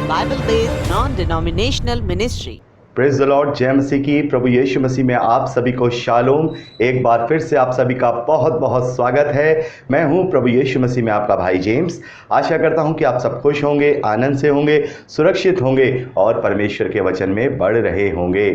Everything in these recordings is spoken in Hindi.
Bible-based non-denominational ministry. Praise the Lord. जय मसीह की। प्रभु यीशु मसीह में आप सभी को शालोम। एक बार फिर से आप सभी का बहुत बहुत स्वागत है। मैं हूं प्रभु यीशु मसीह में आपका भाई जेम्स। आशा करता हूं कि आप सब खुश होंगे, आनंद से होंगे, सुरक्षित होंगे और परमेश्वर के वचन में बढ़ रहे होंगे।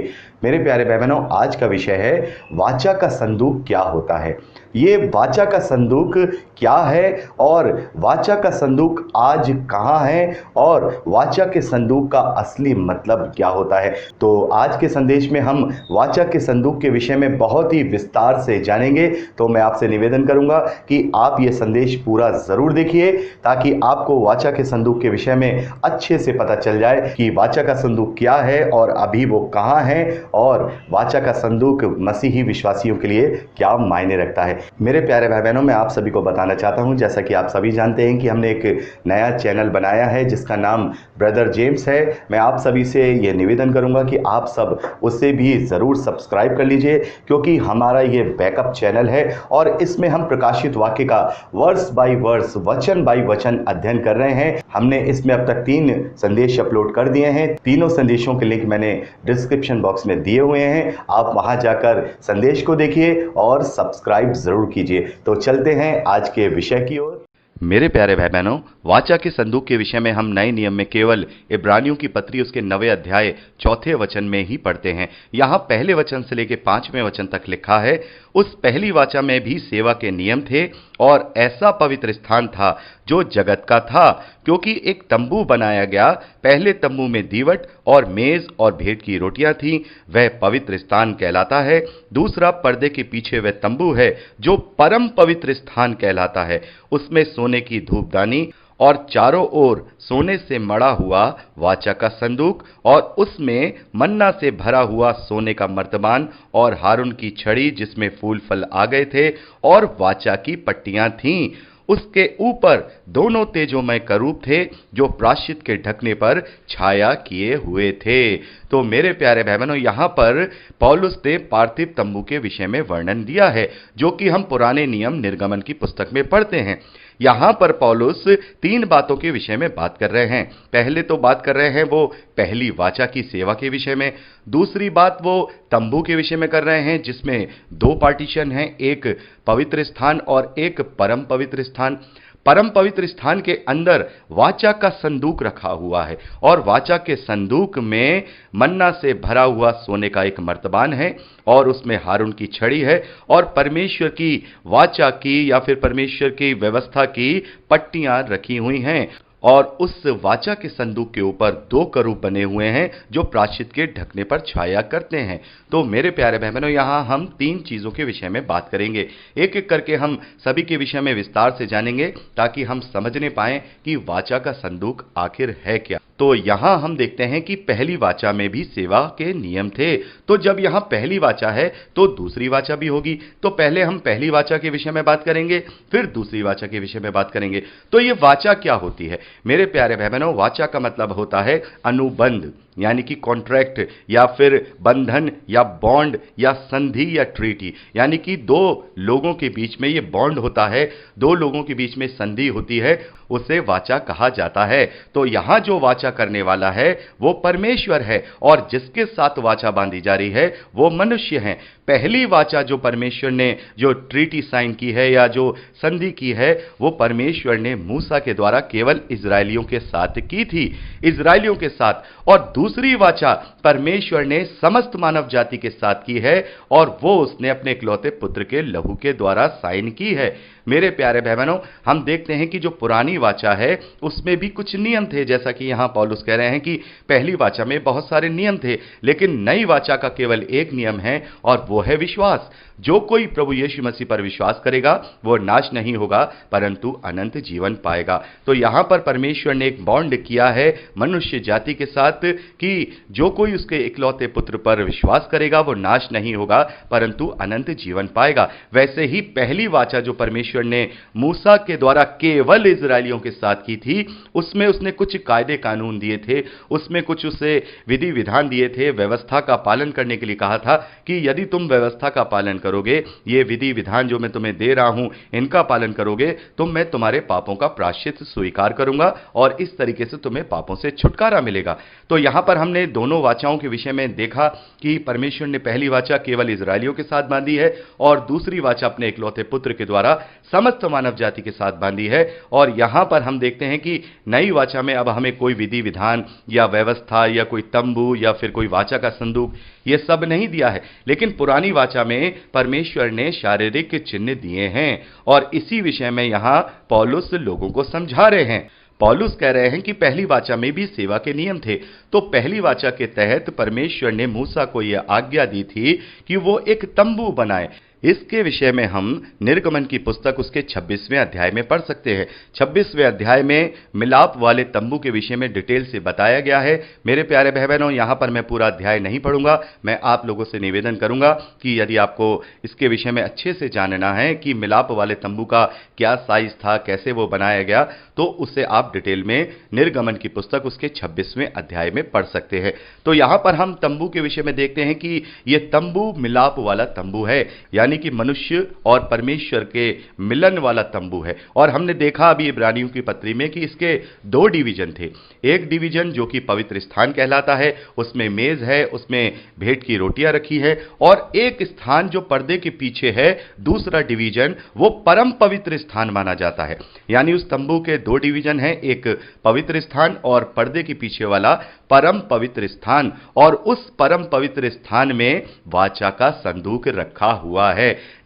मेरे प्यारे भाई बहनों, आज का विषय है वाचा का संदूक क्या होता है। ये वाचा का संदूक क्या है और वाचा का संदूक आज कहाँ है और वाचा के संदूक का असली मतलब क्या होता है। तो आज के संदेश में हम वाचा के संदूक के विषय में बहुत ही विस्तार से जानेंगे। तो मैं आपसे निवेदन करूंगा कि आप ये संदेश पूरा ज़रूर देखिए ताकि आपको वाचा के संदूक के विषय में अच्छे से पता चल जाए कि वाचा का संदूक क्या है और अभी वो कहाँ है और वाचा का संदूक मसीही विश्वासियों के लिए क्या मायने रखता है। मेरे प्यारे भाई बहनों, मैं आप सभी को बताना चाहता हूं, जैसा कि आप सभी जानते हैं कि हमने एक नया चैनल बनाया है जिसका नाम ब्रदर जेम्स है। मैं आप सभी से ये निवेदन करूंगा कि आप सब उसे भी ज़रूर सब्सक्राइब कर लीजिए, क्योंकि हमारा ये बैकअप चैनल है और इसमें हम प्रकाशित वाक्य का वर्स बाय वर्स, वचन बाय वचन अध्ययन कर रहे हैं। हमने इसमें अब तक 3 संदेश अपलोड कर दिए हैं। तीनों संदेशों के लिंक मैंने डिस्क्रिप्शन बॉक्स में दिए हुए हैं। आप वहां जाकर संदेश को देखिए और सब्सक्राइब जरूर कीजिए। तो चलते हैं आज के विषय की ओर। मेरे प्यारे भाई बहनों, वाचा के संदूक के विषय में हम नए नियम में केवल इब्रानियों की पत्री उसके 9वें अध्याय 4 वचन में ही पढ़ते हैं। यहाँ पहले वचन से लेकर 5वें वचन तक लिखा है, उस पहली वाचा में भी सेवा के नियम थे और ऐसा पवित्र स्थान था जो जगत का था, क्योंकि एक तंबू बनाया गया। पहले तंबू में दीवट और मेज और भेंट की रोटियां थीं, वह पवित्र स्थान कहलाता है। दूसरा पर्दे के पीछे वह तंबू है जो परम पवित्र स्थान कहलाता है। उसमें सोने की धूपदानी और चारों ओर सोने से मढ़ा हुआ वाचा का संदूक और उसमें मन्ना से भरा हुआ सोने का मर्तबान और हारून की छड़ी जिसमें फूल फल आ गए थे और वाचा की पट्टियां थीं। उसके ऊपर दोनों तेजोमय करूब थे जो प्रायश्चित के ढकने पर छाया किए हुए थे। तो मेरे प्यारे भाई बहनों, यहाँ पर पौलुस ने पार्थिव तंबू के विषय में वर्णन दिया है जो कि हम पुराने नियम निर्गमन की पुस्तक में पढ़ते हैं। यहाँ पर पौलुस 3 बातों के विषय में बात कर रहे हैं। पहले तो बात कर रहे हैं वो पहली वाचा की सेवा के विषय में। दूसरी बात वो तंबू के विषय में कर रहे हैं जिसमें 2 पार्टीशन हैं, एक पवित्र स्थान और एक परम पवित्र स्थान। परम पवित्र स्थान के अंदर वाचा का संदूक रखा हुआ है और वाचा के संदूक में मन्ना से भरा हुआ सोने का एक मर्तबान है और उसमें हारून की छड़ी है और परमेश्वर की वाचा की या फिर परमेश्वर की व्यवस्था की पट्टियां रखी हुई हैं और उस वाचा के संदूक के ऊपर 2 करूब बने हुए हैं जो प्रायश्चित के ढकने पर छाया करते हैं। तो मेरे प्यारे भाई बहनों, यहाँ हम 3 चीज़ों के विषय में बात करेंगे। एक एक करके हम सभी के विषय में विस्तार से जानेंगे ताकि हम समझने पाएं कि वाचा का संदूक आखिर है क्या। तो यहाँ हम देखते हैं कि पहली वाचा में भी सेवा के नियम थे। तो जब यहाँ पहली वाचा है तो दूसरी वाचा भी होगी। तो पहले हम पहली वाचा के विषय में बात करेंगे, फिर दूसरी वाचा के विषय में बात करेंगे। तो ये वाचा क्या होती है मेरे प्यारे भाई बहनों? वाचा का मतलब होता है अनुबंध, यानी कि कॉन्ट्रैक्ट या फिर बंधन या बॉन्ड या संधि या ट्रीटी, यानी कि 2 लोगों के बीच में ये बॉन्ड होता है, 2 लोगों के बीच में संधि होती है, उसे वाचा कहा जाता है। तो यहाँ जो वाचा करने वाला है वो परमेश्वर है और जिसके साथ वाचा बांधी जा रही है वो मनुष्य है। पहली वाचा जो परमेश्वर ने जो ट्रीटी साइन की है या जो संधि की है वो परमेश्वर ने मूसा के द्वारा केवल इजरायलियों के साथ की थी, इजरायलियों के साथ। और दूसरी वाचा परमेश्वर ने समस्त मानव जाति के साथ की है और वो उसने अपने इकलौते पुत्र के लहू के द्वारा साइन की है। मेरे प्यारे भाई बहनों, हम देखते हैं कि जो पुरानी वाचा है उसमें भी कुछ नियम थे, जैसा कि यहां पौलुस कह रहे हैं कि पहली वाचा में बहुत सारे नियम थे, लेकिन नई वाचा का केवल एक नियम है और वो है विश्वास। जो कोई प्रभु यीशु मसीह पर विश्वास करेगा वो नाश नहीं होगा परंतु अनंत जीवन पाएगा। तो यहां पर परमेश्वर ने एक बॉन्ड किया है मनुष्य जाति के साथ कि जो कोई उसके इकलौते पुत्र पर विश्वास करेगा वो नाश नहीं होगा परंतु अनंत जीवन पाएगा। वैसे ही पहली वाचा जो परमेश्वर परमेश्वर ने मूसा के द्वारा केवल इजरायलियों के साथ की थी, उसमें उसने कुछ कायदे कानून दिए थे, उसमें कुछ उसे विधि विधान दिए थे, व्यवस्था का पालन करने के लिए कहा था कि यदि तुम व्यवस्था का पालन करोगे, ये विधि विधान जो मैं तुम्हें दे रहा हूं इनका पालन करोगे, तो मैं तुम्हारे पापों का प्रायश्चित स्वीकार करूंगा और इस तरीके से तुम्हें पापों से छुटकारा मिलेगा। तो यहां पर हमने दोनों वाचाओं के विषय में देखा कि परमेश्वर ने पहली वाचा केवल इजरायलियों के साथ बांधी है और दूसरी वाचा अपने इकलौते पुत्र के द्वारा समस्त मानव जाति के साथ बांधी है। और यहां पर हम देखते हैं कि नई वाचा में अब हमें कोई विधि विधान या व्यवस्था या कोई तंबू या फिर कोई वाचा का संदूक ये सब नहीं दिया है, लेकिन पुरानी वाचा में परमेश्वर ने शारीरिक चिन्ह दिए हैं और इसी विषय में यहां पौलुस लोगों को समझा रहे हैं। पौलुस कह रहे हैं कि पहली वाचा में भी सेवा के नियम थे, तो पहली वाचा के तहत परमेश्वर ने मूसा को यह आज्ञा दी थी कि वो एक तंबू बनाए। इसके विषय में हम निर्गमन की पुस्तक उसके 26वें अध्याय में पढ़ सकते हैं। 26वें अध्याय में मिलाप वाले तंबू के विषय में डिटेल से बताया गया है। मेरे प्यारे भाई बहनों, यहां पर मैं पूरा अध्याय नहीं पढ़ूंगा, मैं आप लोगों से निवेदन करूंगा कि यदि आपको इसके विषय में अच्छे से जानना है कि मिलाप वाले तंबू का क्या साइज था, कैसे वो बनाया गया, तो उसे आप डिटेल में निर्गमन की पुस्तक उसके 26वें अध्याय में पढ़ सकते हैं। तो यहां पर हम तंबू के विषय में देखते हैं कि यह तंबू मिलाप वाला तंबू है, यानी कि मनुष्य और परमेश्वर के मिलन वाला तंबू है। और हमने देखा अभी इब्रानियों की पत्री में कि इसके दो डिवीजन थे। एक डिवीजन जो कि पवित्र स्थान कहलाता है, उसमें मेज है, उसमें भेंट की रोटियां रखी है, और एक स्थान जो पर्दे के पीछे है, दूसरा डिवीजन, वो परम पवित्र स्थान माना जाता है। यानी उस तंबू के दो डिवीजन है, एक पवित्र स्थान और पर्दे के पीछे वाला परम पवित्र स्थान। और उस परम पवित्र स्थान में वाचा का संदूक रखा हुआ है।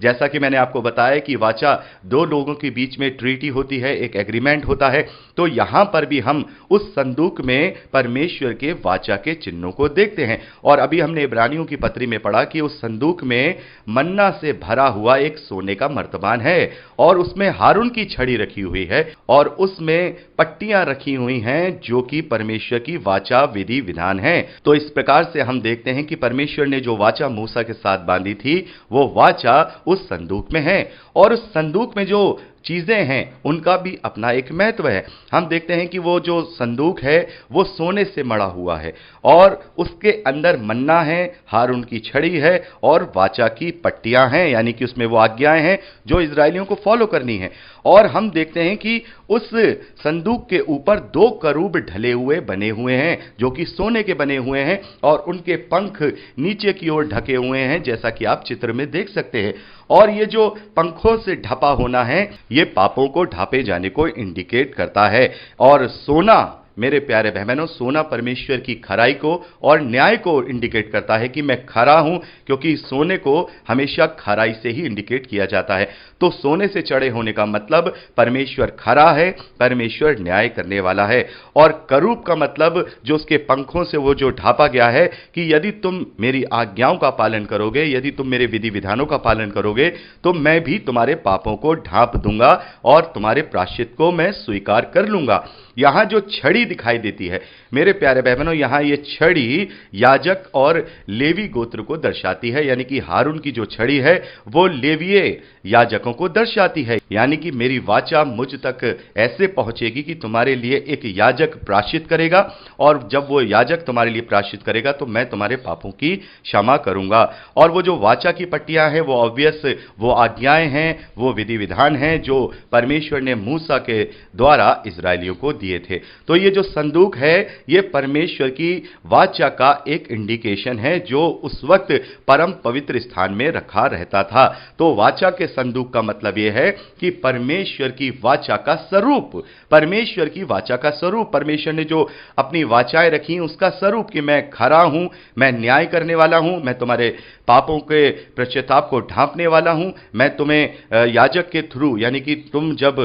जैसा कि मैंने आपको बताया कि वाचा दो लोगों के बीच में ट्रीटी होती है, एक एग्रीमेंट होता है, तो यहां पर भी हम उस संदूक में परमेश्वर के वाचा के चिन्हों को देखते हैं। और अभी हमने इब्रानियों की पत्री में पढ़ा कि उस संदूक में मन्ना से भरा हुआ एक सोने का मर्तबान है और उसमें हारून की छड़ी रखी हुई है और उसमें पट्टियां रखी हुई हैं जो कि परमेश्वर की वाचा विधि विधान है। तो इस प्रकार से हम देखते हैं कि परमेश्वर ने जो वाचा मूसा के साथ बांधी थी, वो वाचा उस संदूक में है और उस संदूक में जो चीजें हैं उनका भी अपना एक महत्व है। हम देखते हैं कि वो जो संदूक है वो सोने से मढ़ा हुआ है और उसके अंदर मन्ना है, हारून की छड़ी है और वाचा की पट्टियां हैं, यानी कि उसमें वो आज्ञाएं हैं जो इजरायलियों को फॉलो करनी है। और हम देखते हैं कि उस संदूक के ऊपर दो करूब ढले हुए बने हुए हैं जो कि सोने के बने हुए हैं और उनके पंख नीचे की ओर ढके हुए हैं, जैसा कि आप चित्र में देख सकते हैं। और ये जो पंखों से ढपा होना है, ये पापों को ढापे जाने को इंडिकेट करता है। और सोना, मेरे प्यारे बहनों, सोना परमेश्वर की खराई को और न्याय को इंडिकेट करता है कि मैं खरा हूं, क्योंकि सोने को हमेशा खराई से ही इंडिकेट किया जाता है। तो सोने से चढ़े होने का मतलब परमेश्वर खरा है, परमेश्वर न्याय करने वाला है। और करूब का मतलब जो उसके पंखों से वो जो ढापा गया है कि यदि तुम मेरी आज्ञाओं का पालन करोगे, यदि तुम मेरे विधि विधानों का पालन करोगे, तो मैं भी तुम्हारे पापों को ढांप दूंगा और तुम्हारे प्रायश्चित को मैं स्वीकार कर लूंगा। यहां जो छड़ी दिखाई देती है मेरे प्यारे बहनों, यहां ये छड़ी याजक और लेवी गोत्र को दर्शाती है, यानी कि हारून की जो छड़ी है वो लेवीय याजकों को दर्शाती है। यानी कि मेरी वाचा मुझ तक ऐसे पहुंचेगी कि तुम्हारे लिए एक याजक प्रायश्चित करेगा और जब वो याजक तुम्हारे लिए प्रायश्चित करेगा तो मैं तुम्हारे पापों की क्षमा करूंगा। और वो जो वाचा की पट्टियां हैं वो ऑब्वियस वो आज्ञाएं हैं, वो विधि विधान हैं जो परमेश्वर ने मूसा के द्वारा इजरायलियों को दिए थे। तो ये जो संदूक है ये परमेश्वर की वाचा का एक इंडिकेशन है जो उस वक्त परम पवित्र स्थान में रखा रहता था। तो वाचा के संदूक का मतलब यह है कि परमेश्वर की वाचा का स्वरूप, परमेश्वर की वाचा का स्वरूप, परमेश्वर ने जो अपनी वाचाएं रखी उसका स्वरूप कि मैं खरा हूं, मैं न्याय करने वाला हूं, मैं तुम्हारे पापों के पश्चाताप को ढांपने वाला हूं, मैं तुम्हें याजक के थ्रू, यानी कि तुम जब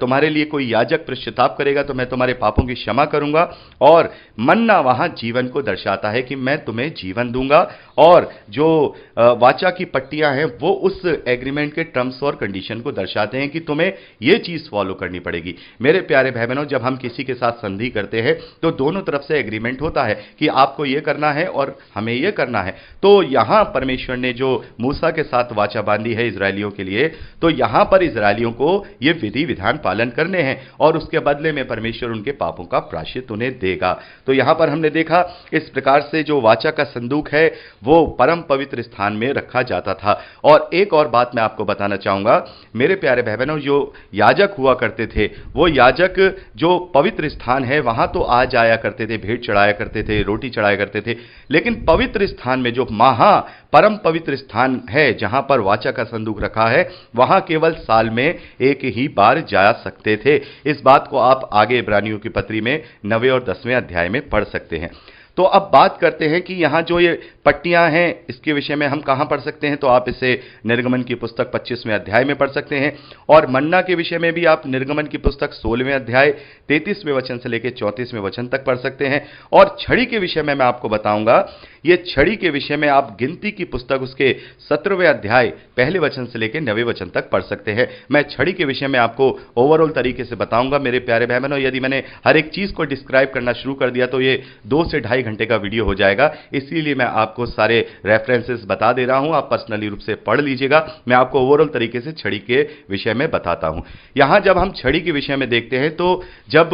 तुम्हारे लिए कोई याजक पश्चाताप करेगा तो मैं तुम्हारे पापों की क्षमा करूंगा। और मन्ना वहां जीवन को दर्शाता है कि मैं तुम्हें जीवन दूंगा, और जो वाचा की पट्टियां हैं वो उस एग्रीमेंट के टर्म्स और कंडीशन को दर्शाते हैं कि तुम्हें यह चीज फॉलो करनी पड़ेगी। मेरे प्यारे भाई बहनों, जब हम किसी के साथ संधि करते हैं तो दोनों तरफ से एग्रीमेंट होता है कि आपको यह करना है और हमें यह करना है। तो यहां परमेश्वर ने जो मूसा के साथ वाचा बांधी है इजरायलियों के लिए, तो यहां पर इजरायलियों को यह विधि विधान पालन करने हैं और उसके बदले में परमेश्वर उनके पापों का प्रायश्चित उन्हें देगा। तो यहां पर हमने देखा इस प्रकार से जो वाचा का संदूक है वो परम पवित्र स्थान में रखा जाता था। और एक और बात मैं आपको बताना चाहूंगा मेरे प्यारे भाई बहनों, जो याजक हुआ करते थे वो याजक जो पवित्र स्थान है वहां तो आ जाया करते थे, भेंट चढ़ाया करते थे, रोटी चढ़ाया करते थे, लेकिन पवित्र स्थान में जो महा परम पवित्र स्थान है जहां पर वाचा का संदूक रखा है वहां केवल साल में एक ही बार जा सकते थे। इस बात को आप आगे इब्रानियों की पत्री में 9वें और 10वें अध्याय में पढ़ सकते हैं। तो अब बात करते हैं कि यहां जो ये पट्टियां हैं इसके विषय में हम कहां पढ़ सकते हैं। तो आप इसे निर्गमन की पुस्तक 25वें अध्याय में पढ़ सकते हैं, और मन्ना के विषय में भी आप निर्गमन की पुस्तक 16वें अध्याय 33वें वचन से लेकर 34वें वचन तक पढ़ सकते हैं। और छड़ी के विषय में मैं आपको बताऊंगा, ये छड़ी के विषय में आप गिनती की पुस्तक उसके 17वें अध्याय पहले वचन से लेकर 9वें वचन तक पढ़ सकते हैं। मैं छड़ी के विषय में आपको ओवरऑल तरीके से बताऊंगा मेरे प्यारे भाई बहनों। यदि मैंने हर एक चीज को डिस्क्राइब करना शुरू कर दिया तो ये 2 से ढाई घंटे का वीडियो हो जाएगा, इसीलिए मैं आपको सारे रेफरेंसेस बता दे रहा हूं, आप पर्सनली रूप से पढ़ लीजिएगा। मैं आपको ओवरऑल तरीके से छड़ी के विषय में बताता हूं। यहां जब हम छड़ी के विषय में देखते हैं तो जब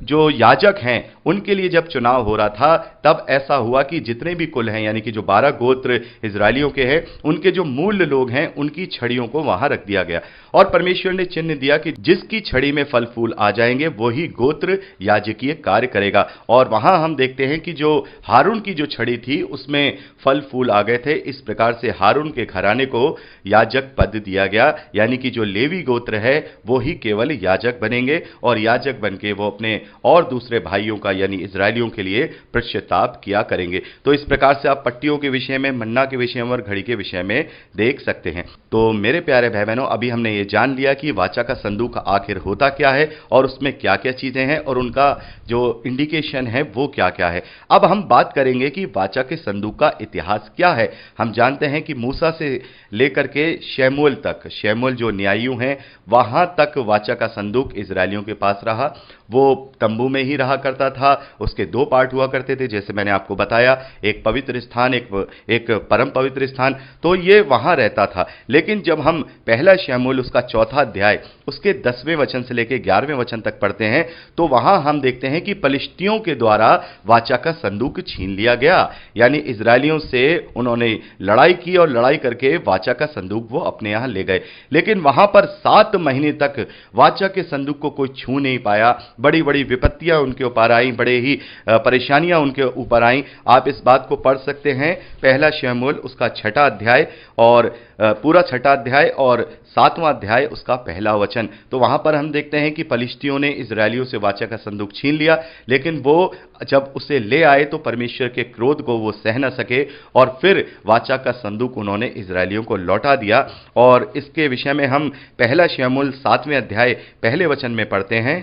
जो याजक हैं उनके लिए जब चुनाव हो रहा था तब ऐसा हुआ कि जितने भी कुल हैं यानी कि जो 12 गोत्र इजरायलियों के हैं उनके जो मूल लोग हैं उनकी छड़ियों को वहां रख दिया गया, और परमेश्वर ने चिन्ह दिया कि जिसकी छड़ी में फल फूल आ जाएंगे वही गोत्र याजकीय कार्य करेगा। और वहां हम देखते हैं कि जो हारून की जो छड़ी थी उसमें फल फूल आ गए थे। इस प्रकार से हारून के घराने को याजक पद दिया गया, यानी कि जो लेवी गोत्र है वो ही केवल याजक बनेंगे, और याजक बनके वो अपने और दूसरे भाइयों का यानी इजरायलियों के लिए पश्चाताप किया करेंगे। तो इस प्रकार से आप पट्टियों के विषय में, मन्ना के विषय में और घड़ी के विषय में देख सकते हैं। तो मेरे प्यारे भाई बहनों, अभी हमने ये जान लिया कि वाचा का संदूक आखिर होता क्या है और उसमें क्या क्या चीजें हैं और उनका जो इंडिकेशन है वो क्या क्या है। अब हम बात करेंगे कि वाचा के संदूक का इतिहास क्या है। हम जानते हैं कि मूसा से लेकर के शमूएल तक, शमूएल जो न्यायी हैं वहां तक वाचा का संदूक इजरायलियों के पास रहा। वो तंबू में ही रहा करता था। उसके 2 पार्ट हुआ करते थे, जैसे मैंने आपको बताया, एक पवित्र स्थान, एक परम पवित्र स्थान। तो ये वहां रहता था। लेकिन जब हम पहला शमूएल उसका 4था अध्याय उसके 10वें वचन से लेकर 11वें वचन तक पढ़ते हैं तो वहां हम देखते हैं कि पलिश्तियों के द्वारा वाचा का संदूक छीन लिया गया, यानी इजरायलियों से उन्होंने लड़ाई की और लड़ाई करके वाचा का संदूक वो अपने यहां ले गए। लेकिन वहां पर 7 महीने तक वाचा के संदूक को कोई छू नहीं पाया। बड़ी बड़ी विपत्तियां उनके ऊपर आई, बड़े ही परेशानियां उनके ऊपर आई। आप इस बात को पढ़ सकते हैं पहला शमूएल उसका 6ठा अध्याय और पूरा 6ठा अध्याय और 7वां अध्याय उसका पहला वचन। तो वहां पर हम देखते हैं कि पलिश्तियों ने इजरायलियों से वाचा का संदूक छीन लिया, लेकिन वो जब उसे ले आए तो परमेश्वर के क्रोध को वो सह न सके और फिर वाचा का संदूक उन्होंने इजरायलियों को लौटा दिया। और इसके विषय में हम पहला शमूएल 7वें अध्याय पहले वचन में पढ़ते हैं,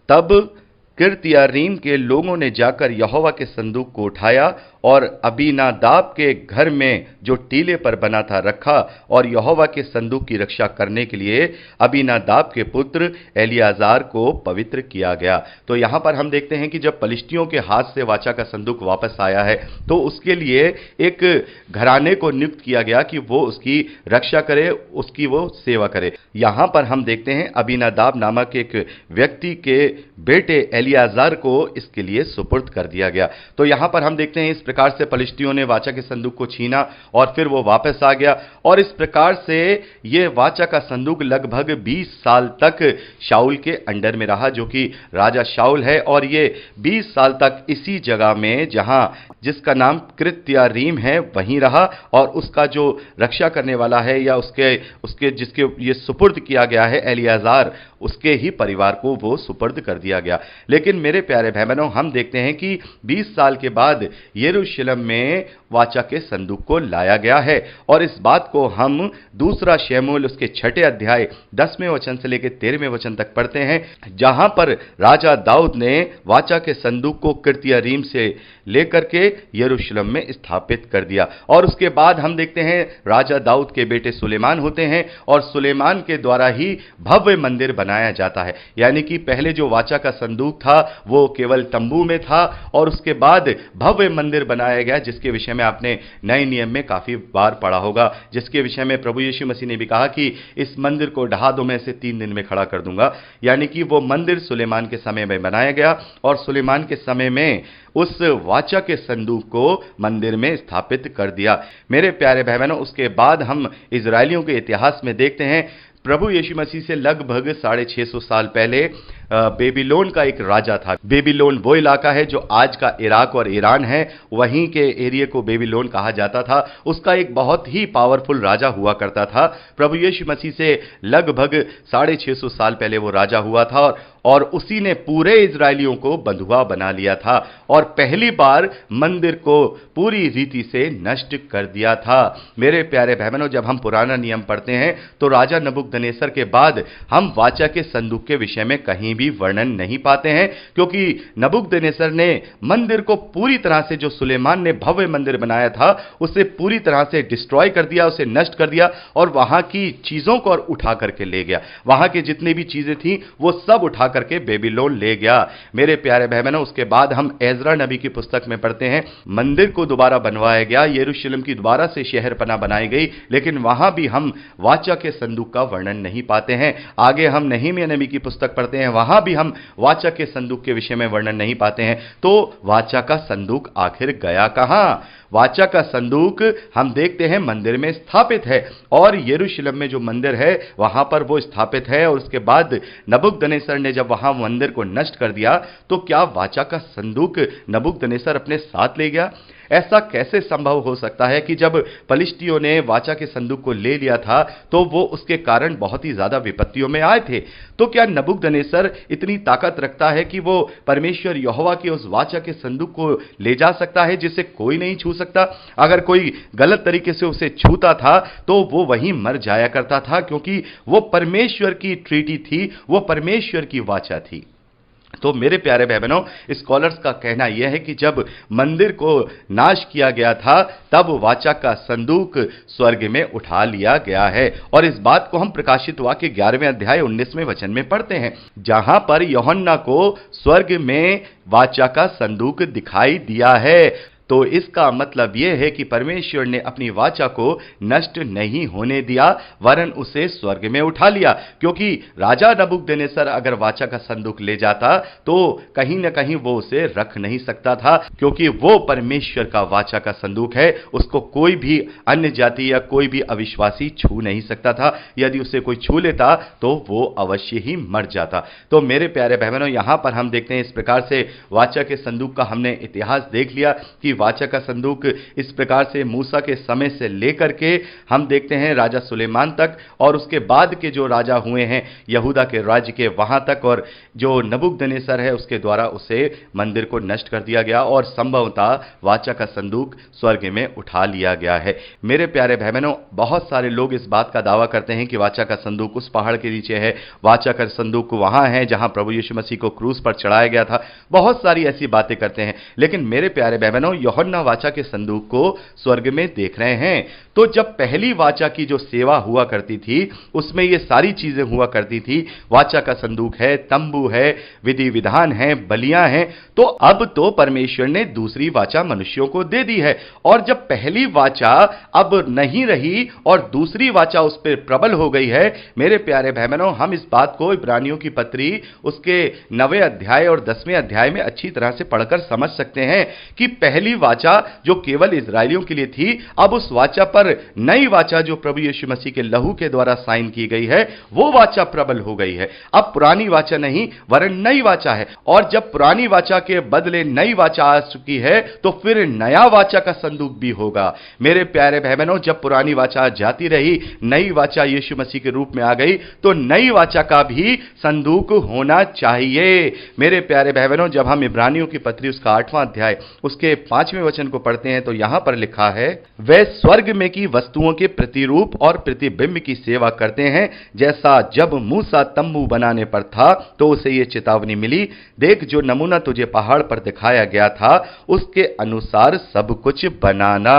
तब किर्तियारीम के लोगों ने जाकर यहोवा के संदूक को उठाया और अबीनादाब के घर में जो टीले पर बना था रखा, और यहोवा के संदूक की रक्षा करने के लिए अबीनादाब के पुत्र एलियाजार को पवित्र किया गया। तो यहां पर हम देखते हैं कि जब पलिश्तियों के हाथ से वाचा का संदूक वापस आया है तो उसके लिए एक घराने को नियुक्त किया गया कि वो उसकी रक्षा करे, उसकी वो सेवा करे। यहां पर हम देखते हैं अबीनादाब नामक एक व्यक्ति के बेटे एलियाजार को इसके लिए सुपुर्द कर दिया गया। तो यहां पर हम देखते हैं इस प्रकार से पलिश्तियों ने वाचा के संदूक को छीना और फिर वो वापस आ गया, और इस प्रकार से ये वाचा का संदूक लगभग 20 साल तक शाऊल के अंडर में रहा, जो कि राजा शाऊल है। और ये 20 साल तक इसी जगह में जहां जिसका नाम किर्तियारीम है वहीं रहा, और उसका जो रक्षा करने वाला है या उसके जिसके ये सुपुर्द किया गया है एलियाजार, उसके ही परिवार को वो सुपर्द कर दिया गया। लेकिन मेरे प्यारे भाई बहनों, हम देखते हैं कि 20 साल के बाद यरूशलेम में वाचा के संदूक को लाया गया है और इस बात को हम दूसरा शमूएल उसके 6 अध्याय 10वें वचन से लेकर 13वें वचन तक पढ़ते हैं, जहां पर राजा दाऊद ने वाचा के संदूक को किर्तियरीम से लेकर के यरूशलेम में स्थापित कर दिया। और उसके बाद हम देखते हैं राजा दाऊद के बेटे सुलेमान होते हैं और सुलेमान के द्वारा ही भव्य मंदिर बनाया जाता है। यानी कि पहले जो वाचा का संदूक था वो केवल तंबू में था और उसके बाद भव्य मंदिर बनाया गया, जिसके विषय में आपने नए नियम में काफी बार पढ़ा होगा, जिसके विषय में प्रभु यीशु मसीह ने भी कहा कि इस मंदिर को ढहा दो, मैं इसे 3 दिन में खड़ा कर दूंगा। यानी कि वो मंदिर सुलेमान के समय में बनाया गया और सुलेमान के समय में उस वाचा के संदूक को मंदिर में स्थापित कर दिया। मेरे प्यारे भाई बहनों, उसके बाद हम इजरायलियों के इतिहास में देखते हैं प्रभु यीशु मसीह से लगभग 650 साल पहले बेबीलोन का एक राजा था। बेबीलोन वो इलाका है जो आज का इराक और ईरान है, वहीं के एरिया को बेबीलोन कहा जाता था। उसका एक बहुत ही पावरफुल राजा हुआ करता था। प्रभु यीशु मसीह से लगभग 650 साल पहले वो राजा हुआ था और उसी ने पूरे इजरायलियों को बंधुआ बना लिया था और पहली बार मंदिर को पूरी रीति से नष्ट कर दिया था। मेरे प्यारे भाई बहनों, जब हम पुराना नियम पढ़ते हैं तो राजा नबूकदनेस्सर के बाद हम वाचा के संदूक के विषय में कहीं भी वर्णन नहीं पाते हैं, क्योंकि नबूकदनेस्सर ने मंदिर को पूरी तरह से, जो सुलेमान ने भव्य मंदिर बनाया था, उसे पूरी तरह से डिस्ट्रॉय कर दिया, उसे नष्ट कर दिया और वहां की चीजों को और उठा करके ले गया। वहां की जितनी भी चीजें थी वो सब उठा करके बेबीलोन ले गया। मेरे प्यारे भाई बहनों, उसके बाद हम एजरा नबी की पुस्तक में पढ़ते हैं मंदिर को दोबारा बनवाया गया, यरूशलेम की दोबारा से शहरपना बनाई गई, लेकिन वहां भी हम वाचा के संदूक का वर्णन नहीं पाते हैं। आगे हम नहमीया नबी की पुस्तक पढ़ते हैं, वहां भी हम वाचा के संदूक के विषय में वर्णन नहीं पाते हैं। तो वाचा का संदूक आखिर गया कहां? वाचा का संदूक हम देखते हैं मंदिर में स्थापित है और यरूशलेम में जो मंदिर है वहां पर वो स्थापित है। और उसके बाद नबूकदनेस्सर ने जब वहां मंदिर को नष्ट कर दिया तो क्या वाचा का संदूक नबूकदनेस्सर अपने साथ ले गया? ऐसा कैसे संभव हो सकता है कि जब पलिश्तियों ने वाचा के संदूक को ले लिया था तो वो उसके कारण बहुत ही ज्यादा विपत्तियों में आए थे। तो क्या नबूकदनेस्सर इतनी ताकत रखता है कि वो परमेश्वर यहोवा के उस वाचा के संदूक को ले जा सकता है जिसे कोई नहीं छू सकता? अगर कोई गलत तरीके से उसे छूता था तो वो वहीं मर जाया करता था, क्योंकि वो परमेश्वर की ट्रीटी थी, वो परमेश्वर की वाचा थी। तो मेरे प्यारे भाई बहनों, स्कॉलर्स का कहना यह है कि जब मंदिर को नाश किया गया था तब वाचा का संदूक स्वर्ग में उठा लिया गया है। और इस बात को हम प्रकाशित वाक्य 11वें अध्याय 19वें वचन में पढ़ते हैं, जहां पर यूहन्ना को स्वर्ग में वाचा का संदूक दिखाई दिया है। तो इसका मतलब यह है कि परमेश्वर ने अपनी वाचा को नष्ट नहीं होने दिया, वरन उसे स्वर्ग में उठा लिया। क्योंकि राजा नबूकदनेस्सर अगर वाचा का संदूक ले जाता तो कहीं ना कहीं वो उसे रख नहीं सकता था, क्योंकि वो परमेश्वर का वाचा का संदूक है, उसको कोई भी अन्य जाति या कोई भी अविश्वासी छू नहीं सकता था। यदि उसे कोई छू लेता तो वो अवश्य ही मर जाता। तो मेरे प्यारे बहनों, यहां पर हम देखते हैं इस प्रकार से वाचा के संदूक का हमने इतिहास देख लिया कि वाचा का संदूक इस प्रकार से मूसा के समय से लेकर के हम देखते हैं राजा सुलेमान तक, और उसके बाद के जो राजा हुए हैं यहूदा के राज्य के, वहां तक, और जो नबूकदनेस्सर है उसके द्वारा उसे मंदिर को नष्ट कर दिया गया और संभवतः वाचा का संदूक स्वर्ग में उठा लिया गया है। मेरे प्यारे भाई बहनों, बहुत सारे लोग इस बात का दावा करते हैं कि वाचा का संदूक उस पहाड़ के नीचे है, वाचा का संदूक वहां है जहां प्रभु यीशु मसीह को क्रूस पर चढ़ाया गया था। बहुत सारी ऐसी बातें करते हैं, लेकिन मेरे प्यारे भाई बहनों, यूहन्ना वाचा के संदूक को स्वर्ग में देख रहे हैं। तो जब पहली वाचा की जो सेवा हुआ करती थी उसमें ये सारी चीजें हुआ करती थी, वाचा का संदूक है, तंबू है, विधि विधान है, बलियां हैं, तो अब तो परमेश्वर ने दूसरी वाचा मनुष्यों को दे दी है। और जब पहली वाचा अब नहीं रही और दूसरी वाचा उस पर प्रबल हो गई है, मेरे प्यारे भाई बहनों, हम इस बात को इब्रानियों की पत्री उसके 9वें अध्याय और 10वें अध्याय में अच्छी तरह से पढ़कर समझ सकते हैं कि पहली वाचा जो केवल इजरायलियों के लिए थी, अब उस वाचा पर नई वाचा जो प्रभु यीशु मसीह के लहू के द्वारा साइन की गई है, वो वाचा प्रबल हो गई है। अब पुरानी वाचा नहीं वरन नई वाचा है, और जब पुरानी वाचा के बदले नई वाचा आ चुकी है तो फिर नया वाचा का संदूक भी होगा। मेरे प्यारे भाई बहनों, जब पुरानी वाचा जाती रही, नई वाचा यीशु मसीह के रूप में आ गई, तो नई वाचा का भी संदूक होना चाहिए। मेरे प्यारे भाई बहनों, जब हम इब्रानियों की पत्री उसका 8वां अध्याय उसके 5वें वचन को पढ़ते हैं तो यहां पर लिखा है, वे स्वर्ग में की वस्तुओं के प्रतिरूप और प्रतिबिंब की सेवा करते हैं, जैसा जब मूसा तंबू बनाने पर था तो उसे यह चेतावनी मिली, देख जो नमूना तुझे पहाड़ पर दिखाया गया था उसके अनुसार सब कुछ बनाना।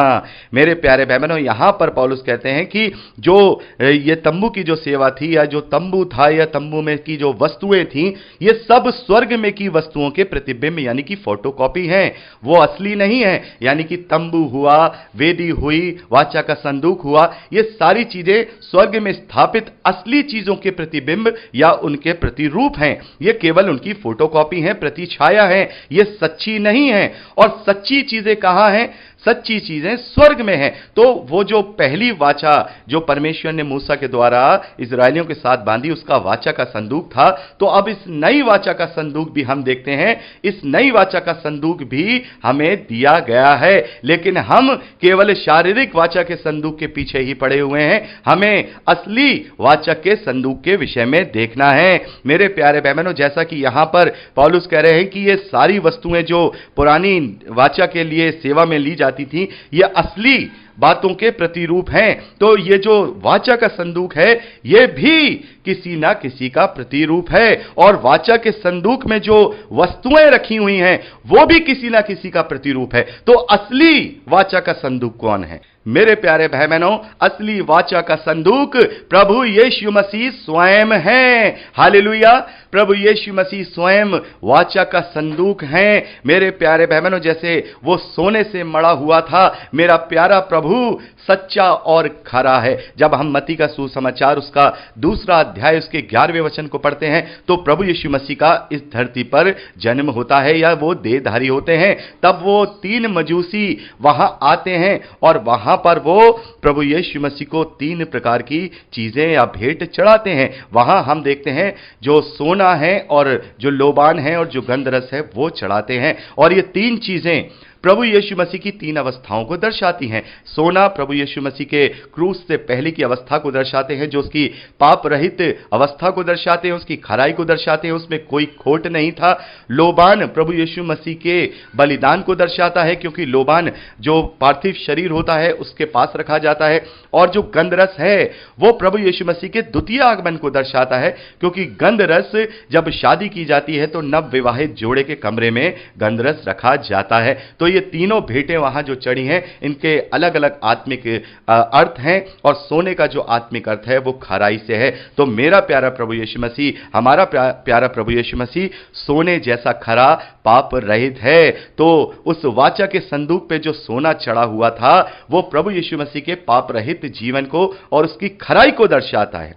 मेरे प्यारे भाई बहनों, यहां पर पौलुस कहते हैं कि जो ये तंबू की जो सेवा थी, या जो तंबू था, या तंबू में की जो वस्तुएं थी, ये सब स्वर्ग में की वस्तुओं के प्रतिबिंब यानी कि फोटोकॉपी हैं, वो असली नहीं है। यानी कि तंबू हुआ, वेदी हुई, वाचा का संदूक हुआ, ये सारी चीजें स्वर्ग में स्थापित असली चीजों के प्रतिबिंब या उनके प्रतिरूप हैं। ये केवल उनकी फोटोकॉपी है, प्रतिछाया है, ये सच्ची नहीं है। और सच्ची चीजें कहां हैं? सच्ची चीजें स्वर्ग में हैं। तो वो जो पहली वाचा जो परमेश्वर ने मूसा के द्वारा इजरायलियों के साथ बांधी, उसका वाचा का संदूक था, तो अब इस नई वाचा का संदूक भी हम देखते हैं। इस नई वाचा का संदूक भी हमें दिया गया है, लेकिन हम केवल शारीरिक वाचा के संदूक के पीछे ही पड़े हुए हैं। हमें असली वाचा के संदूक के विषय में देखना है। मेरे प्यारे भाई बहनों, जैसा कि यहां पर पौलुस कह रहे हैं कि ये सारी वस्तुएं जो पुरानी वाचा के लिए सेवा में ली जाती थी, ये असली बातों के प्रतिरूप हैं। तो ये जो वाचा का संदूक है, ये भी किसी ना किसी का प्रतिरूप है, और वाचा के संदूक में जो वस्तुएं रखी हुई हैं, वो भी किसी ना किसी का प्रतिरूप है। तो असली वाचा का संदूक कौन है? मेरे प्यारे भाई बहनों, असली वाचा का संदूक प्रभु यीशु मसीह स्वयं है। हालेलुया! प्रभु यीशु मसीह स्वयं वाचा का संदूक है। मेरे प्यारे भाई बहनों, जैसे वो सोने से मढ़ा हुआ था, मेरा प्यारा प्रभु सच्चा और खरा है। जब हम मत्ती का सुसमाचार उसका 2 अध्याय उसके 11वें वचन को पढ़ते हैं, तो प्रभु यीशु मसीह का इस धरती पर जन्म होता है, या वो देहधारी होते हैं। तब वो 3 मजूसी वहां आते हैं, और वहां पर वो प्रभु यीशु मसीह को 3 प्रकार की चीजें या भेंट चढ़ाते हैं। वहां हम देखते हैं जो सोना है, और जो लोबान है, और जो गंधरस है, वो चढ़ाते हैं। और ये 3 चीजें प्रभु यीशु मसीह की 3 अवस्थाओं को दर्शाती हैं। सोना प्रभु यीशु मसीह के क्रूस से पहले की अवस्था को दर्शाते हैं, जो उसकी पाप रहित अवस्था को दर्शाते हैं, उसकी खराई को दर्शाते हैं, उसमें कोई खोट नहीं था। लोबान प्रभु यीशु मसीह के बलिदान को दर्शाता है, क्योंकि लोबान जो पार्थिव शरीर होता है उसके पास रखा जाता है। और जो गंधरस है वो प्रभु यीशु मसीह के द्वितीय आगमन को दर्शाता है, क्योंकि गंधरस जब शादी की जाती है तो नव विवाहित जोड़े के कमरे में गंधरस रखा जाता है। तो ये तीनों भेंटें वहां जो चढ़ी हैं, इनके अलग अलग आत्मिक अर्थ हैं, और सोने का जो आत्मिक अर्थ है वो खराई से है। तो मेरा प्यारा प्रभु यीशु मसीह, हमारा प्यारा प्रभु यीशु मसीह सोने जैसा खरा, पाप रहित है। तो उस वाचा के संदूक पे जो सोना चढ़ा हुआ था, वो प्रभु यीशु मसीह के पाप रहित जीवन को और उसकी खराई को दर्शाता है।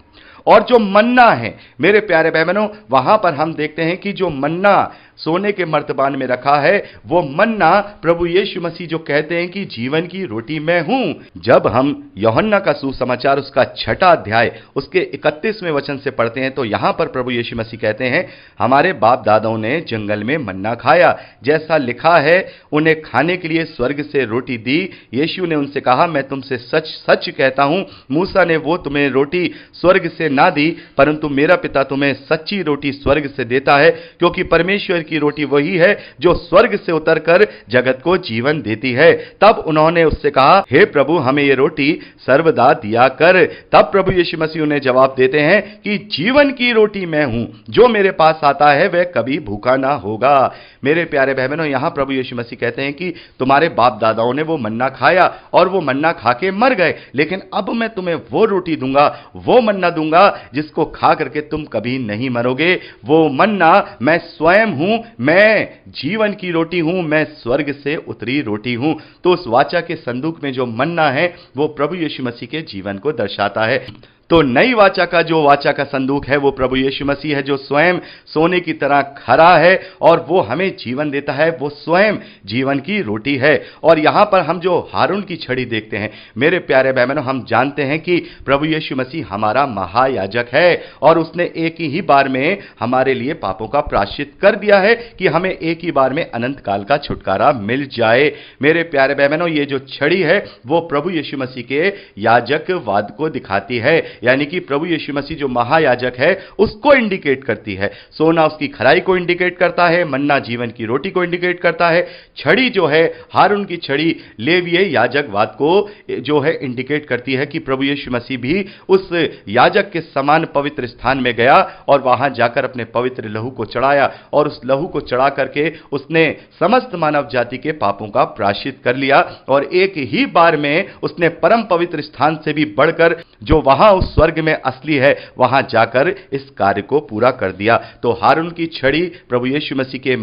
और जो मन्ना है, मेरे प्यारे भाई बहनों, वहां पर हम देखते हैं कि जो मन्ना सोने के मर्तबान में रखा है, वो मन्ना प्रभु यीशु मसीह जो कहते हैं कि जीवन की रोटी मैं हूं। जब हम यूहन्ना का सुसमाचार उसका 6वां अध्याय उसके 31वें वचन से पढ़ते हैं, तो यहां पर प्रभु यीशु मसीह कहते हैं, हमारे बाप दादाओं ने जंगल में मन्ना खाया, जैसा लिखा है उन्हें खाने के लिए स्वर्ग से रोटी दी। यीशु ने उनसे कहा, मैं तुमसे सच सच कहता हूं, मूसा ने वो तुम्हें रोटी स्वर्ग से ना दी, परंतु मेरा पिता तुम्हें सच्ची रोटी स्वर्ग से देता है, क्योंकि परमेश्वर की रोटी वही है जो स्वर्ग से उतरकर जगत को जीवन देती है। तब उन्होंने उससे कहा, हे प्रभु, हमें ये रोटी सर्वदा दिया कर। तब प्रभु यीशु मसीह उन्हें जवाब देते हैं कि जीवन की रोटी मैं हूं, जो मेरे पास आता है वह कभी भूखा ना होगा। मेरे प्यारे भाई बहनों, यहां प्रभु यीशु मसीह कहते हैं कि तुम्हारे बाप दादाओं ने वो मन्ना खाया और वो मन्ना खा के मर गए, लेकिन अब मैं तुम्हें वो रोटी दूंगा, वो मन्ना दूंगा जिसको खा करके तुम कभी नहीं मरोगे। वो मन्ना मैं स्वयं हूं, मैं जीवन की रोटी हूं, मैं स्वर्ग से उतरी रोटी हूं। तो उस वाचा के संदूक में जो मन्ना है वो प्रभु यीशु मसीह के जीवन को दर्शाता है। तो नई वाचा का जो वाचा का संदूक है वो प्रभु यीशु मसीह है, जो स्वयं सोने की तरह खरा है और वो हमें जीवन देता है, वो स्वयं जीवन की रोटी है। और यहां पर हम जो हारून की छड़ी देखते हैं, मेरे प्यारे बहनों, हम जानते हैं कि प्रभु यीशु मसीह हमारा महायाजक है और उसने एक ही बार में हमारे लिए पापों का प्रायश्चित कर दिया है कि हमें एक ही बार में अनंत काल का छुटकारा मिल जाए। मेरे प्यारे बहनों, ये जो छड़ी है वो प्रभु यीशु मसीह के याजकवाद को दिखाती है, यानी कि प्रभु यीशु मसीह जो महायाजक है उसको इंडिकेट करती है। सोना उसकी खराई को इंडिकेट करता है, मन्ना जीवन की रोटी को इंडिकेट करता है। छड़ी जो है, हारून की छड़ी, लेवीय याजकवाद को जो है इंडिकेट करती है कि प्रभु यीशु मसीह भी उस याजक के समान पवित्र स्थान में गया और वहां जाकर अपने पवित्र लहू को चढ़ाया और उस लहू को चढ़ा करके उसने समस्त मानव जाति के पापों का प्रायश्चित कर लिया और एक ही बार में उसने परम पवित्र स्थान से भी बढ़कर जो वहां उस स्वर्ग में असली है वहां जाकर इस कार्य को पूरा कर दिया। तो हारून की छड़ी प्रभु यीशु मसीह के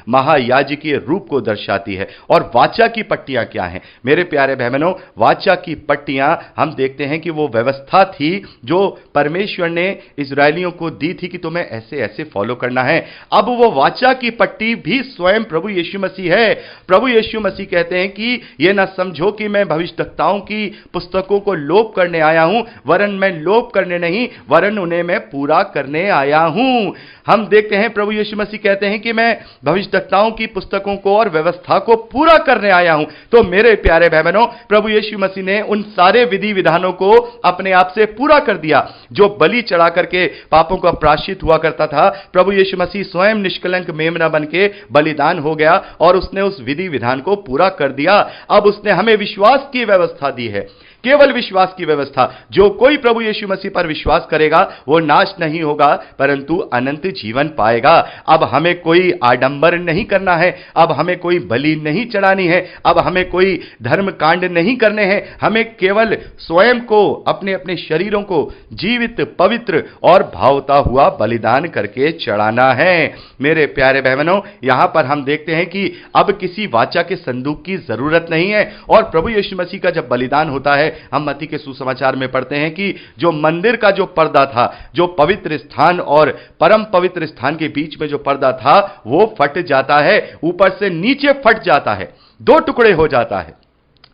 महायाजकीय रूप को दर्शाती है। और वाचा की पट्टियां क्या हैं? मेरे प्यारे बहनों, वाचा की पट्टियां हम देखते हैं कि वो व्यवस्था थी जो परमेश्वर ने इजरायलियों को दी थी कि तुम्हें ऐसे ऐसे फॉलो करना है। अब वो वाचा की पट्टी भी स्वयं प्रभु यीशु मसीह है। प्रभु यीशु मसीह कहते हैं कि ये ना समझो कि मैं भविष्यद्वक्ताओं की पुस्तकों को लोप करने आया हूं, वरन मैं लोप करने नहीं, वरन उन्हें मैं पूरा करने आया हूं। हम देखते हैं प्रभु यीशु मसीह कहते हैं कि मैं भविष्यद्वक्ताओं की पुस्तकों को और व्यवस्था को पूरा करने आया हूं। तो मेरे प्यारे बहनों, प्रभु यीशु मसीह ने उन सारे विधि विधानों को अपने आप से पूरा कर दिया। जो बलि चढ़ा करके पापों का प्रायश्चित हुआ करता था, प्रभु यीशु मसीह स्वयं निष्कलंक मेमना बन के बलिदान हो गया और उसने उस विधि विधान को पूरा कर दिया। अब उसने हमें विश्वास की व्यवस्था दी है, केवल विश्वास की व्यवस्था। जो कोई प्रभु यीशु मसीह पर विश्वास करेगा वो नाश नहीं होगा परंतु अनंत जीवन पाएगा। अब हमें कोई आडंबर नहीं करना है, अब हमें कोई बलि नहीं चढ़ानी है, अब हमें कोई धर्म कांड नहीं करने हैं। हमें केवल स्वयं को, अपने अपने शरीरों को जीवित, पवित्र और भावता हुआ बलिदान करके चढ़ाना है। मेरे प्यारे बहनों, यहां पर हम देखते हैं कि अब किसी वाचा के संदूक की जरूरत नहीं है। और प्रभु यीशु मसीह का जब बलिदान होता है, हम मत्ती के सुसमाचार में पढ़ते हैं कि जो मंदिर का जो पर्दा था, जो पवित्र स्थान और परम पवित्र स्थान के बीच में जो पर्दा था, वो फट जाता है, ऊपर से नीचे फट जाता है, दो टुकड़े हो जाता है।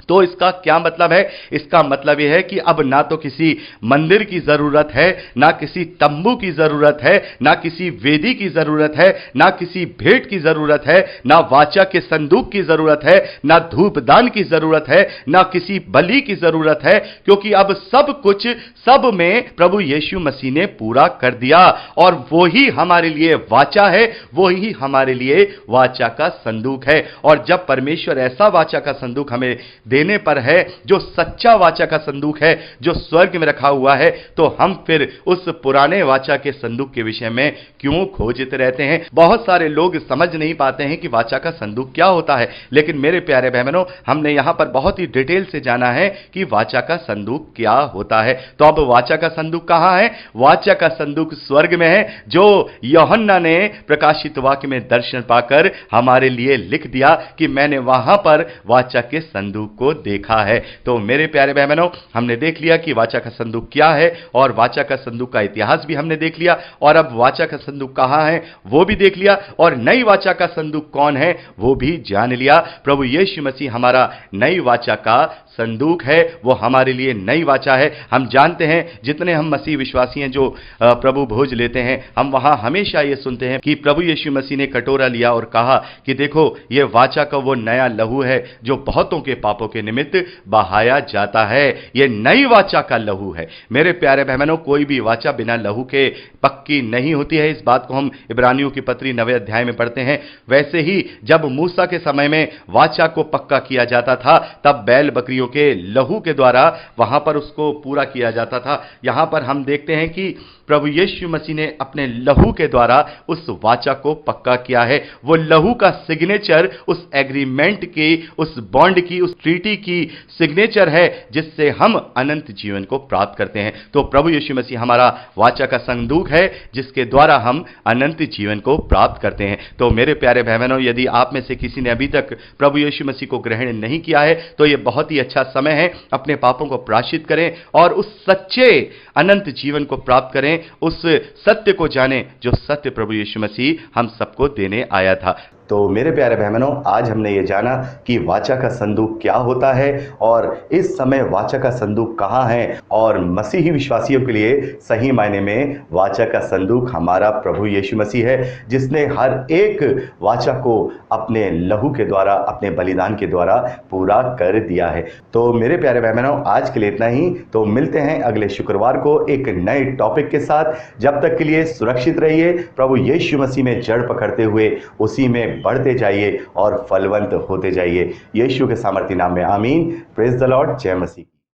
तो इसका क्या मतलब है? इसका मतलब यह है कि अब ना तो किसी मंदिर की जरूरत है, ना किसी तंबू की जरूरत है, ना किसी वेदी की जरूरत है, ना किसी भेंट की जरूरत है, ना वाचा के संदूक की जरूरत है, ना धूपदान की जरूरत है, ना किसी बलि की जरूरत है, क्योंकि अब सब कुछ, सब में प्रभु यीशु मसीह ने पूरा कर दिया। और वो ही हमारे लिए वाचा है, वो ही हमारे लिए वाचा का संदूक है। और जब परमेश्वर ऐसा वाचा का संदूक हमें देने पर है, जो सच्चा वाचा का संदूक है, जो स्वर्ग में रखा हुआ है, तो हम फिर उस पुराने वाचा के संदूक के विषय में क्यों खोजते रहते हैं? बहुत सारे लोग समझ नहीं पाते हैं कि वाचा का संदूक क्या होता है। लेकिन मेरे प्यारे बहनों, हमने यहां पर बहुत ही डिटेल से जाना है कि वाचा का संदूक क्या होता है। तो अब वाचा का संदूक कहां है? वाचा का संदूक स्वर्ग में है, जो यूहन्ना ने प्रकाशित वाक्य में दर्शन पाकर हमारे लिए लिख दिया कि मैंने वहां पर वाचा के संदूक को देखा है। तो मेरे प्यारे बहनों, हमने देख लिया कि वाचा का संदूक क्या है और वाचा का संदूक का इतिहास भी हमने देख लिया, और अब वाचा का संदूक कहां है वो भी देख लिया, और नई वाचा का संदूक कौन है वो भी जान लिया। प्रभु यीशु मसीह हमारा नई वाचा का संदूक है, वो हमारे लिए नई वाचा है। हम जानते हैं, जितने हम मसीह विश्वासी हैं जो प्रभु भोज लेते हैं, हम वहां हमेशा ये सुनते हैं कि प्रभु यीशु मसीह ने कटोरा लिया और कहा कि देखो, ये वाचा का वो नया लहू है जो बहुतों के पापों के निमित्त बहाया जाता है। ये नई वाचा का लहू है। मेरे प्यारे बहनों, कोई भी वाचा बिना लहू के पक्की नहीं होती है। इस बात को हम इब्रानियों की पत्री 9वें अध्याय में पढ़ते हैं। वैसे ही जब मूसा के समय में वाचा को पक्का किया जाता था, तब बैल बकरियों के लहू के द्वारा वहां पर उसको पूरा किया जाता था। यहां पर हम देखते हैं कि प्रभु यीशु मसीह ने अपने लहू के द्वारा उस वाचा को पक्का किया है। वो लहू का सिग्नेचर उस एग्रीमेंट की, उस बॉन्ड की, उस ट्रीटी की सिग्नेचर है जिससे हम अनंत जीवन को प्राप्त करते हैं। तो प्रभु यीशु मसीह हमारा वाचा का संदूक है जिसके द्वारा हम अनंत जीवन को प्राप्त करते हैं। तो मेरे प्यारे भाई बहनों, यदि आप में से किसी ने अभी तक प्रभु यीशु मसीह को ग्रहण नहीं किया है तो यह बहुत ही अच्छा समय है। अपने पापों को प्रायश्चित करें और उस सच्चे अनंत जीवन को प्राप्त करें, उस सत्य को जानें जो सत्य प्रभु यीशु मसीह हम सबको देने आया था। तो मेरे प्यारे भाई बहनों, आज हमने ये जाना कि वाचा का संदूक क्या होता है और इस समय वाचा का संदूक कहाँ है, और मसीही विश्वासियों के लिए सही मायने में वाचा का संदूक हमारा प्रभु यीशु मसीह है, जिसने हर एक वाचा को अपने लहू के द्वारा, अपने बलिदान के द्वारा पूरा कर दिया है। तो मेरे प्यारे भाई बहनों, आज के लिए इतना ही। तो मिलते हैं अगले शुक्रवार को एक नए टॉपिक के साथ। जब तक के लिए सुरक्षित रहिए, प्रभु यीशु मसीह में जड़ पकड़ते हुए उसी में बढ़ते जाइए और फलवंत होते जाइए। यीशु के सामर्थी नाम में आमीन। Praise the Lord. जय मसीह।